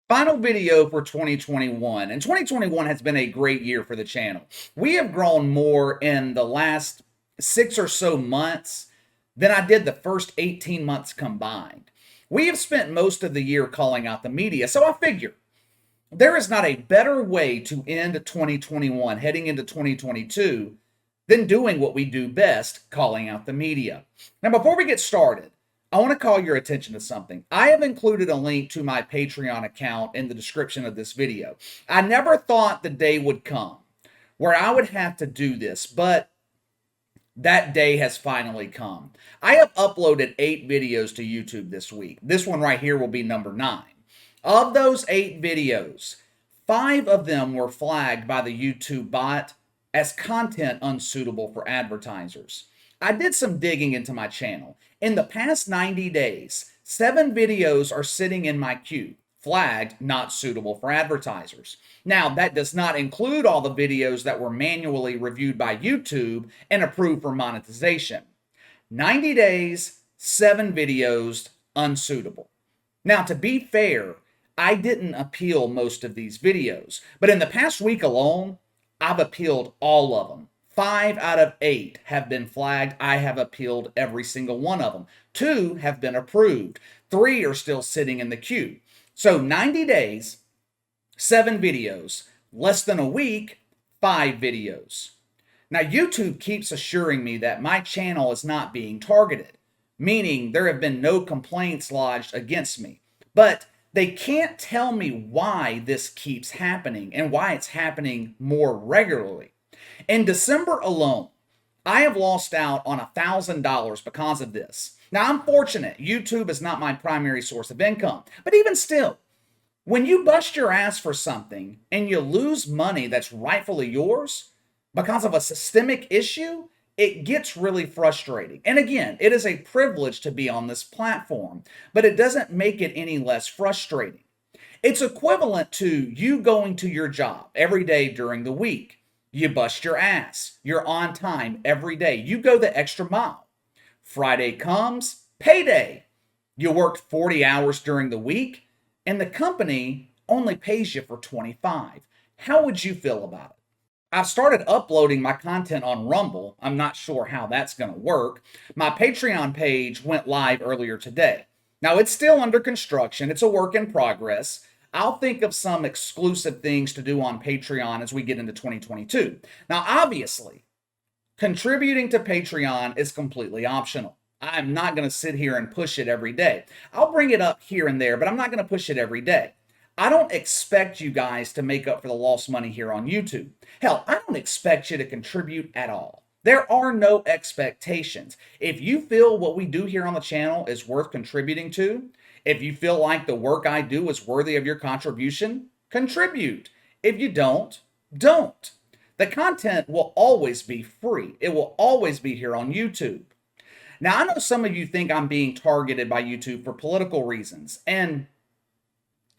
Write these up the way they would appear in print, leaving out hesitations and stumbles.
Final video for 2021. And 2021 has been a great year for the channel. We have grown more in the last 6 or so months than I did the first 18 months combined. We have spent most of the year calling out the media, so I figure there is not a better way to end 2021 heading into 2022 than doing what we do best, calling out the media. Now, before we get started, I want to call your attention to something. I have included a link to my Patreon account in the description of this video. I never thought the day would come where I would have to do this, but that day has finally come. I have uploaded 8 videos to YouTube this week. This one right here will be number 9. Of those 8 videos, 5 of them were flagged by the YouTube bot as content unsuitable for advertisers. I did some digging into my channel. In the past 90 days, 7 videos are sitting in my queue, flagged not suitable for advertisers. Now, that does not include all the videos that were manually reviewed by YouTube and approved for monetization. 90 days, 7 videos unsuitable. Now, to be fair, I didn't appeal most of these videos, but in the past week alone, I've appealed all of them. 5 out of 8 have been flagged. I have appealed every single one of them. 2 have been approved. 3 are still sitting in the queue. So 90 days, 7 videos. Less than a week, 5 videos. Now, YouTube keeps assuring me that my channel is not being targeted, meaning there have been no complaints lodged against me. But they can't tell me why this keeps happening and why it's happening more regularly. In December alone, I have lost out on $1,000 because of this. Now, I'm fortunate. YouTube is not my primary source of income. But even still, when you bust your ass for something and you lose money that's rightfully yours because of a systemic issue, it gets really frustrating. And again, it is a privilege to be on this platform, but it doesn't make it any less frustrating. It's equivalent to you going to your job every day during the week. You bust your ass. You're on time every day. You go the extra mile. Friday comes, payday. You worked 40 hours during the week, and the company only pays you for 25. How would you feel about it? I've started uploading my content on Rumble. I'm not sure how that's going to work. My Patreon page went live earlier today. Now, it's still under construction. It's a work in progress. I'll think of some exclusive things to do on Patreon as we get into 2022. Now, obviously, contributing to Patreon is completely optional. I'm not going to sit here and push it every day. I'll bring it up here and there, but I'm not going to push it every day. I don't expect you guys to make up for the lost money here on YouTube. Hell, I don't expect you to contribute at all. There are no expectations. If you feel what we do here on the channel is worth contributing to, if you feel like the work I do is worthy of your contribution, contribute. If you don't, don't. The content will always be free. It will always be here on YouTube. Now, I know some of you think I'm being targeted by YouTube for political reasons, and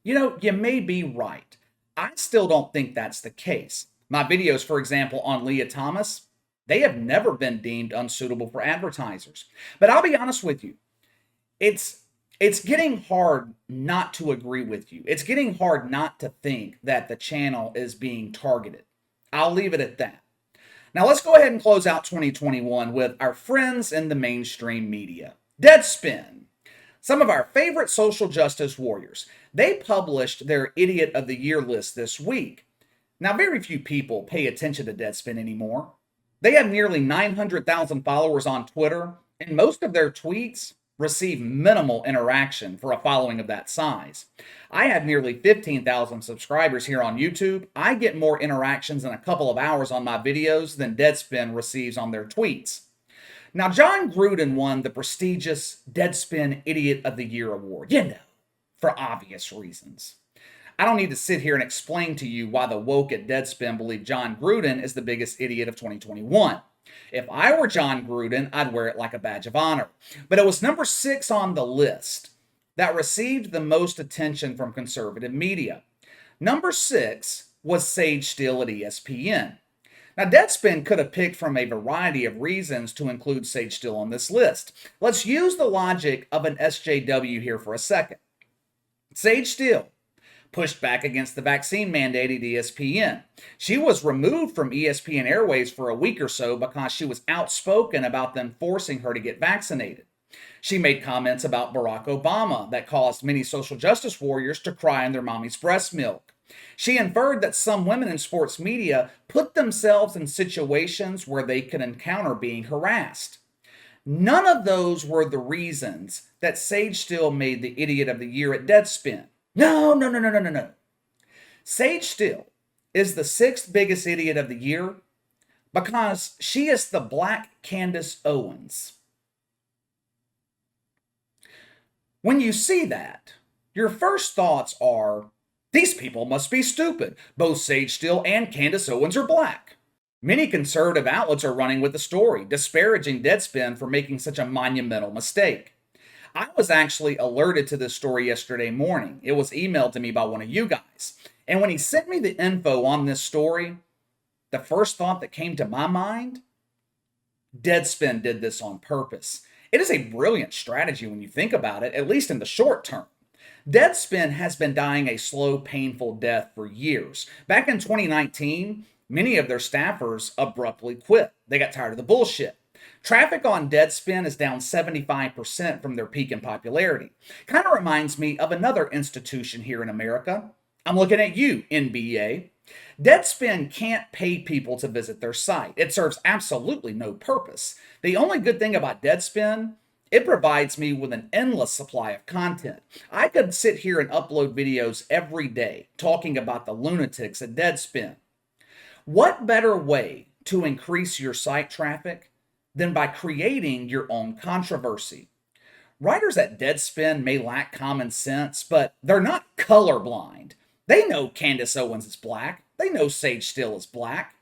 you may be right. I still don't think that's the case. My videos, for example, on Leah Thomas, they have never been deemed unsuitable for advertisers. But I'll be honest with you, it's getting hard not to agree with you. It's getting hard not to think that the channel is being targeted. I'll leave it at that. Now let's go ahead and close out 2021 with our friends in the mainstream media. Deadspin, some of our favorite social justice warriors. They published their Idiot of the Year list this week. Now, very few people pay attention to Deadspin anymore. They have nearly 900,000 followers on Twitter, and most of their tweets receive minimal interaction for a following of that size. I have nearly 15,000 subscribers here on YouTube. I get more interactions in a couple of hours on my videos than Deadspin receives on their tweets. Now, Jon Gruden won the prestigious Deadspin Idiot of the Year award, for obvious reasons. I don't need to sit here and explain to you why the woke at Deadspin believe Jon Gruden is the biggest idiot of 2021. If I were Jon Gruden, I'd wear it like a badge of honor. But it was number 6 on the list that received the most attention from conservative media. Number 6 was Sage Steele at ESPN. Now, Deadspin could have picked from a variety of reasons to include Sage Steele on this list. Let's use the logic of an SJW here for a second. Sage Steele pushed back against the vaccine mandate at ESPN. She was removed from ESPN Airways for a week or so because she was outspoken about them forcing her to get vaccinated. She made comments about Barack Obama that caused many social justice warriors to cry in their mommy's breast milk. She inferred that some women in sports media put themselves in situations where they could encounter being harassed. None of those were the reasons that Sage Steele made the Idiot of the Year at Deadspin. No. Sage Steele is the 6th biggest idiot of the year because she is the black Candace Owens. When you see that, your first thoughts are, these people must be stupid. Both Sage Steele and Candace Owens are black. Many conservative outlets are running with the story, disparaging Deadspin for making such a monumental mistake. I was actually alerted to this story yesterday morning. It was emailed to me by one of you guys. And when he sent me the info on this story, the first thought that came to my mind, Deadspin did this on purpose. It is a brilliant strategy when you think about it, at least in the short term. Deadspin has been dying a slow, painful death for years. Back in 2019, many of their staffers abruptly quit. They got tired of the bullshit. Traffic on Deadspin is down 75% from their peak in popularity. Kind of reminds me of another institution here in America. I'm looking at you, NBA. Deadspin can't pay people to visit their site. It serves absolutely no purpose. The only good thing about Deadspin, it provides me with an endless supply of content. I could sit here and upload videos every day talking about the lunatics at Deadspin. What better way to increase your site traffic than by creating your own controversy? Writers at Deadspin may lack common sense, but they're not colorblind. They know Candace Owens is black. They know Sage Steele is black.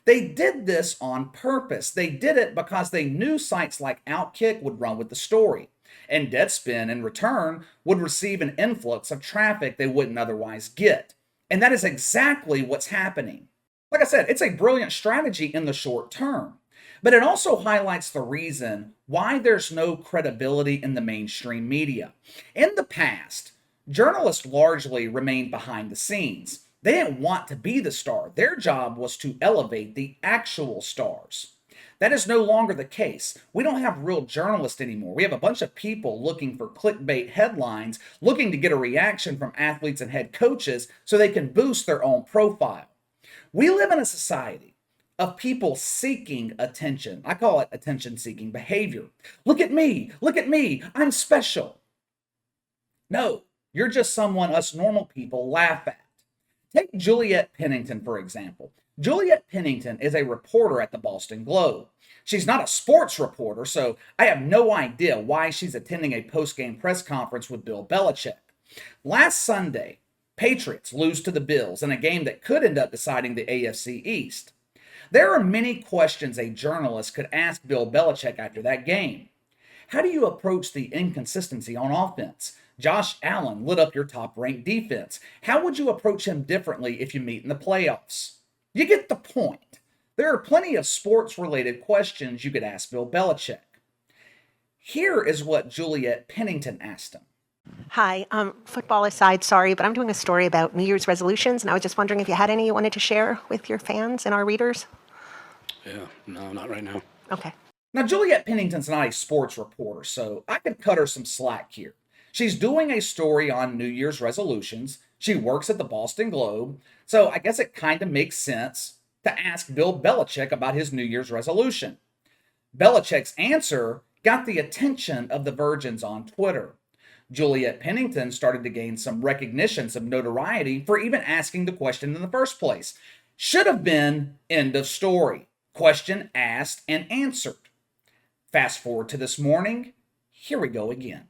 They did this on purpose. They did it because they knew sites like Outkick would run with the story. And Deadspin, in return, would receive an influx of traffic they wouldn't otherwise get. And that is exactly what's happening. Like I said, it's a brilliant strategy in the short term. But it also highlights the reason why there's no credibility in the mainstream media. In the past, journalists largely remained behind the scenes. They didn't want to be the star. Their job was to elevate the actual stars. That is no longer the case. We don't have real journalists anymore. We have a bunch of people looking for clickbait headlines, looking to get a reaction from athletes and head coaches so they can boost their own profile. We live in a society of people seeking attention. I call it attention-seeking behavior. Look at me, I'm special. No, you're just someone us normal people laugh at. Take Juliet Pennington, for example. Juliet Pennington is a reporter at the Boston Globe. She's not a sports reporter, so I have no idea why she's attending a post-game press conference with Bill Belichick. Last Sunday, Patriots lose to the Bills in a game that could end up deciding the AFC East. There are many questions a journalist could ask Bill Belichick after that game. How do you approach the inconsistency on offense? Josh Allen lit up your top-ranked defense. How would you approach him differently if you meet in the playoffs? You get the point. There are plenty of sports-related questions you could ask Bill Belichick. Here is what Juliet Pennington asked him. Hi, football aside, sorry, but I'm doing a story about New Year's resolutions, and I was just wondering if you had any you wanted to share with your fans and our readers? Yeah, no, not right now. Okay. Now, Juliet Pennington's not a sports reporter, so I could cut her some slack here. She's doing a story on New Year's resolutions. She works at the Boston Globe, so I guess it kind of makes sense to ask Bill Belichick about his New Year's resolution. Belichick's answer got the attention of the virgins on Twitter. Juliet Pennington started to gain some recognition, some notoriety for even asking the question in the first place. Should have been end of story. Question asked and answered. Fast forward to this morning. Here we go again.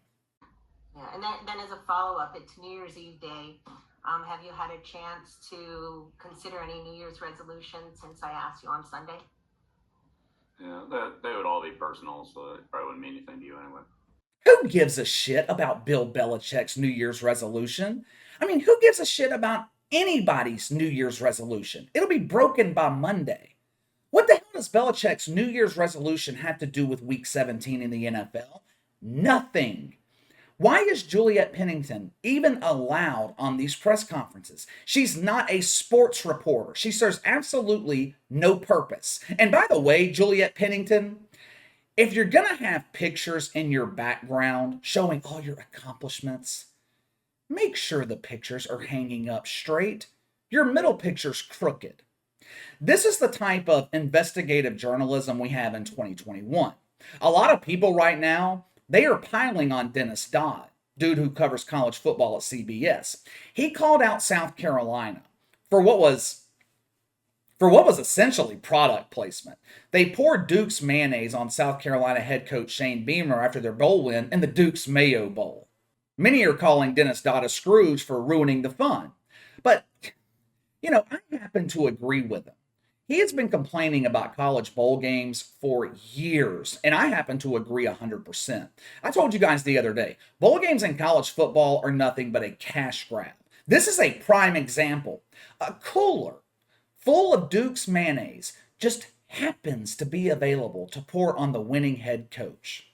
Yeah, and then as a follow-up, it's New Year's Eve day. Have you had a chance to consider any New Year's resolutions since I asked you on Sunday? Yeah, they would all be personal, so it probably wouldn't mean anything to you anyway. Who gives a shit about Bill Belichick's New Year's resolution? I mean, who gives a shit about anybody's New Year's resolution? It'll be broken by Monday. What the hell does Belichick's New Year's resolution have to do with Week 17 in the NFL? Nothing. Why is Juliet Pennington even allowed on these press conferences? She's not a sports reporter. She serves absolutely no purpose. And by the way, Juliet Pennington, if you're going to have pictures in your background showing all your accomplishments, make sure the pictures are hanging up straight. Your middle picture's crooked. This is the type of investigative journalism we have in 2021. A lot of people right now, they are piling on Dennis Dodd, dude who covers college football at CBS. He called out South Carolina for what was essentially product placement. They poured Duke's mayonnaise on South Carolina head coach Shane Beamer after their bowl win in the Duke's Mayo Bowl. Many are calling Dennis Dodd a Scrooge for ruining the fun. But, I happen to agree with him. He has been complaining about college bowl games for years, and I happen to agree 100%. I told you guys the other day, bowl games in college football are nothing but a cash grab. This is a prime example. A cooler full of Duke's mayonnaise just happens to be available to pour on the winning head coach.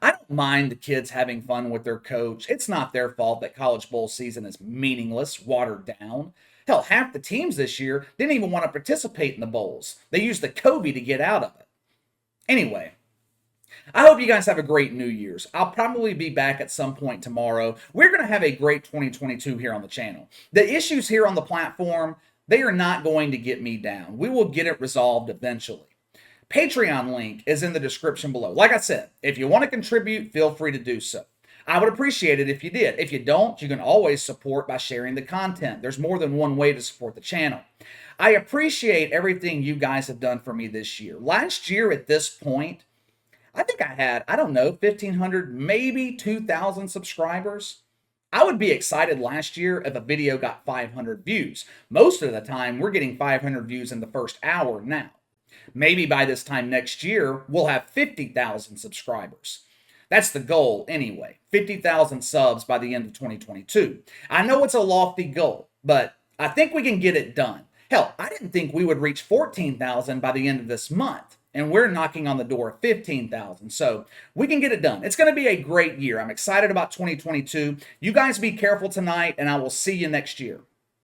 I don't mind the kids having fun with their coach. It's not their fault that college bowl season is meaningless, watered down. Hell, half the teams this year didn't even want to participate in the bowls. They used the COVID to get out of it. Anyway, I hope you guys have a great New Year's. I'll probably be back at some point tomorrow. We're going to have a great 2022 here on the channel. The issues here on the platform, they are not going to get me down. We will get it resolved eventually. Patreon link is in the description below. Like I said, if you want to contribute, feel free to do so. I would appreciate it if you did. If you don't, you can always support by sharing the content. There's more than one way to support the channel. I appreciate everything you guys have done for me this year. Last year at this point, I think I had, 1,500, maybe 2,000 subscribers. I would be excited last year if a video got 500 views. Most of the time, we're getting 500 views in the first hour now. Maybe by this time next year, we'll have 50,000 subscribers. That's the goal anyway, 50,000 subs by the end of 2022. I know it's a lofty goal, but I think we can get it done. Hell, I didn't think we would reach 14,000 by the end of this month, and we're knocking on the door of 15,000, so we can get it done. It's going to be a great year. I'm excited about 2022. You guys be careful tonight, and I will see you next year.